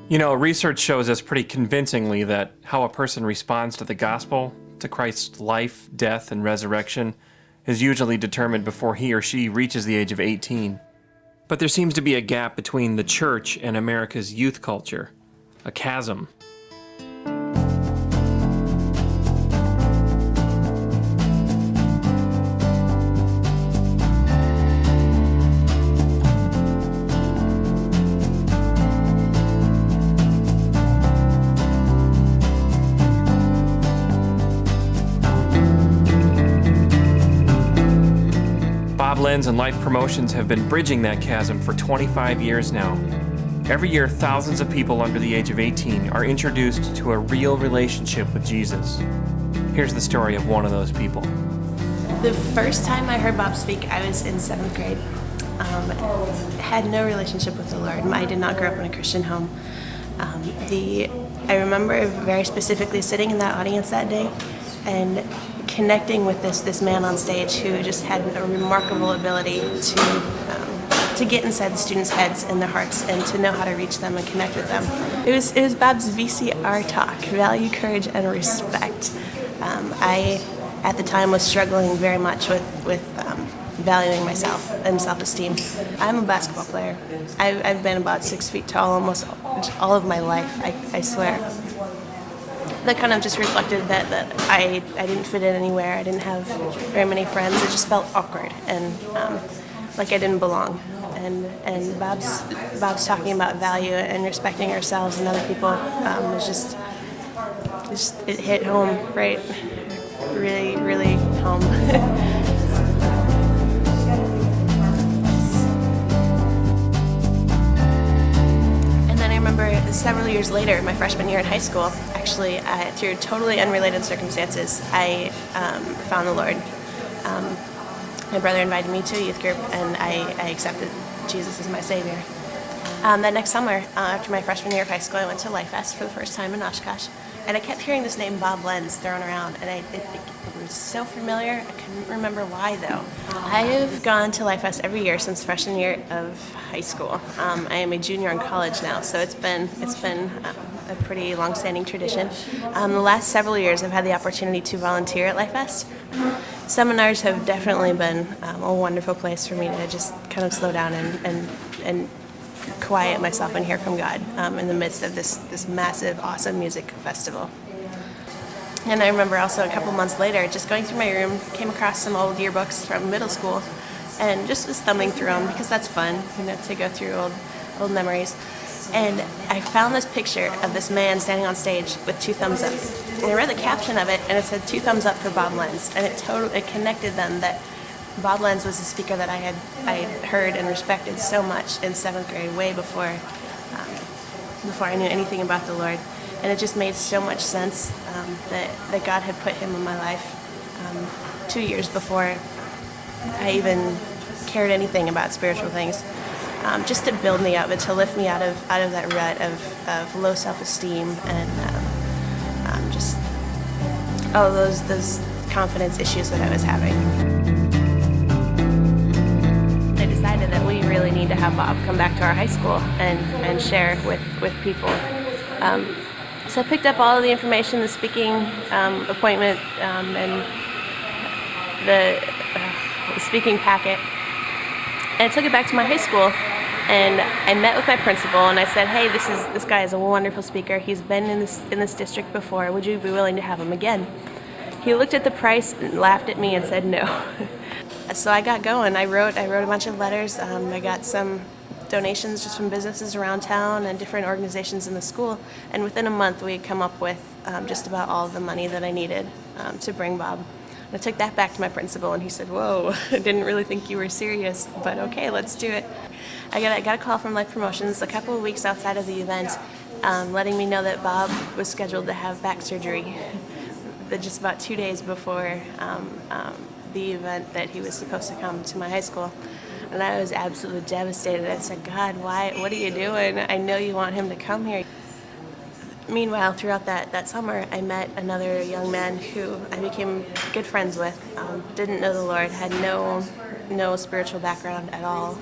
You know, research shows us pretty convincingly that how a person responds to the gospel, to Christ's life, death, and resurrection, is usually determined before he or she reaches the age of 18. But there seems to be a gap between the church and America's youth culture, a chasm. Bob Lenz and Life Promotions have been bridging that chasm for 25 years now. Every year, thousands of people under the age of 18 are introduced to a real relationship with Jesus. Here's the story of one of those people. The first time I heard Bob speak, I was in 7th grade. Had no relationship with the Lord. I did not grow up in a Christian home. I remember very specifically sitting in that audience that day and connecting with this man on stage who just had a remarkable ability to get inside the students' heads and their hearts and to know how to reach them and connect with them. It was Bob's VCR talk, value, courage, and respect. I, at the time, was struggling very much with valuing myself and self-esteem. I'm a basketball player. I've been about 6 feet tall almost all of my life, I swear. That kind of just reflected that I didn't fit in anywhere. I didn't have very many friends. It just felt awkward and like I didn't belong. And Bob's talking about value and respecting ourselves and other people was just it hit home, right? Really, really home. Several years later, my freshman year in high school, actually, through totally unrelated circumstances, I found the Lord. My brother invited me to a youth group, and I accepted Jesus as my Savior. That next summer, after my freshman year of high school, I went to Life Fest for the first time in Oshkosh, and I kept hearing this name Bob Lenz thrown around, and it was so familiar. I couldn't remember why, though. I have gone to Life Fest every year since freshman year of high school. I am a junior in college now, so it's been a pretty long-standing tradition. The last several years, I've had the opportunity to volunteer at Life Fest. Seminars have definitely been a wonderful place for me to just kind of slow down and quiet myself and hear from God in the midst of this massive, awesome music festival. And I remember also a couple months later, just going through my room, came across some old yearbooks from middle school, and just was thumbing through them because that's fun, to go through old memories. And I found this picture of this man standing on stage with 2 thumbs up. And I read the caption of it, and it said 2 thumbs up for Bob Lenz, and it connected them that Bob Lenz was a speaker that I had heard and respected so much in 7th grade, way before I knew anything about the Lord. And it just made so much sense that God had put him in my life 2 years before I even cared anything about spiritual things, just to build me up and to lift me out of that rut of low self-esteem and just all those confidence issues that I was having. I decided that we really need to have Bob come back to our high school and share with people. So I picked up all of the information, the speaking appointment, and the speaking packet, and I took it back to my high school, and I met with my principal, and I said, "Hey, this guy is a wonderful speaker. He's been in this district before. Would you be willing to have him again?" He looked at the price and laughed at me and said no. So I got going. I wrote a bunch of letters. I got some donations just from businesses around town and different organizations in the school, and within a month we had come up with just about all of the money that I needed to bring Bob. And I took that back to my principal, and he said, "Whoa, I didn't really think you were serious, but okay, let's do it." I got a call from Life Promotions a couple of weeks outside of the event, letting me know that Bob was scheduled to have back surgery just about 2 days before the event that he was supposed to come to my high school. And I was absolutely devastated. I said, "God, why? What are you doing? I know you want him to come here." Meanwhile, throughout that summer, I met another young man who I became good friends with. Didn't know the Lord, had no spiritual background at all.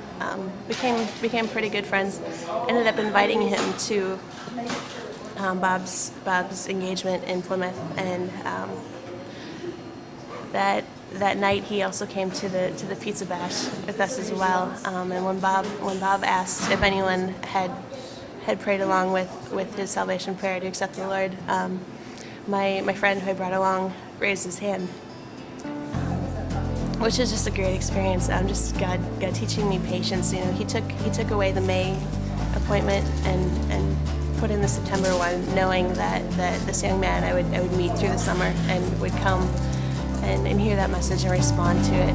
Became pretty good friends. Ended up inviting him to Bob's engagement in Plymouth, and that night he also came to the Pizza Bash with us as well. And when Bob asked if anyone had prayed along with his salvation prayer to accept the Lord, my friend who I brought along raised his hand, which is just a great experience. Just God teaching me patience. He took away the May appointment and put in the September one, knowing that this young man I would meet through the summer and would come and hear that message and respond to it.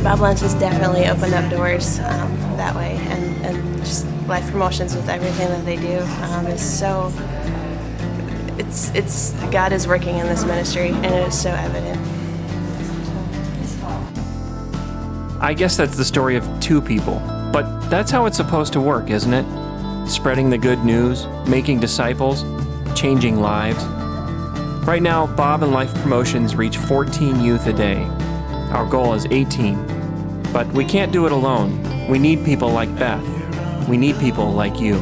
Bob Lentz has definitely opened up doors that way, and just Life Promotions with everything that they do is so. It's God is working in this ministry, and it is so evident. I guess that's the story of two people, but that's how it's supposed to work, isn't it? Spreading the good news, making disciples, changing lives. Right now, Bob and Life Promotions reach 14 youth a day. Our goal is 18. But we can't do it alone. We need people like Beth. We need people like you.